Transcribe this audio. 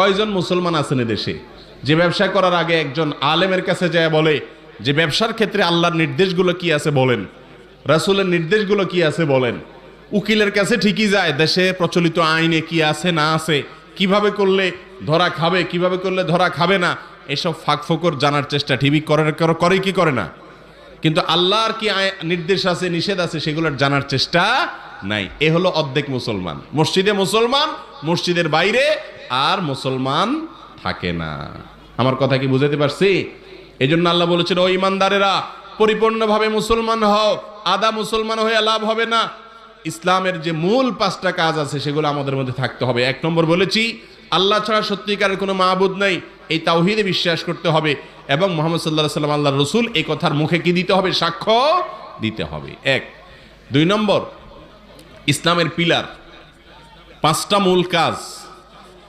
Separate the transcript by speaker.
Speaker 1: কয়জন মুসলমান আছেন দেশে যে ব্যবসা করার আগে একজন আলেমের কাছে যায় বলে যে ব্যবসার ক্ষেত্রে আল্লাহর নির্দেশগুলো কি আছে বলেন, রাসূলের নির্দেশগুলো কি আছে বলেন। উকিলের কাছে ঠিকই যায় দেশে প্রচলিত আইনে কি আছে না আছে, কিভাবে করলে ধরা খাবে কিভাবে করলে ধরা খাবে না, এসব ফাঁক ফোকর জানার চেষ্টা ঠিকই করে কি করে না। কিন্তু আল্লাহর কি নির্দেশ আছে নিষেধ আছে সেগুলোর জানার চেষ্টা নাই। এ হলো অর্ধেক মুসলমান। মসজিদে মুসলমান, মসজিদের বাইরে আর মুসলমান থাকে না। আমার কথা কি বুঝাতে পারছি? এই জন্য আল্লাহ বলেছেন, ও ইমানদারেরা পরিপূর্ণভাবে মুসলমান হও, আদা মুসলমান হয়ে লাভ হবে না। ইসলামের যে মূল 5টা কাজ আছে সেগুলো আমাদের মধ্যে থাকতে হবে। 1 নম্বর বলেছি, আল্লাহ ছাড়া সত্যিকারের কোনো মাবুদ নাই, এই তাওহীদে বিশ্বাস করতে হবে এবং মুহাম্মদ সাল্লাল্লাহু আলাইহি ওয়াসাল্লাম আল্লাহর রাসূল এই কথার মুখে কি দিতে হবে? সাক্ষ্য দিতে হবে। 1। 2 নম্বর, ইসলামের পিলার 5টা মূল কাজ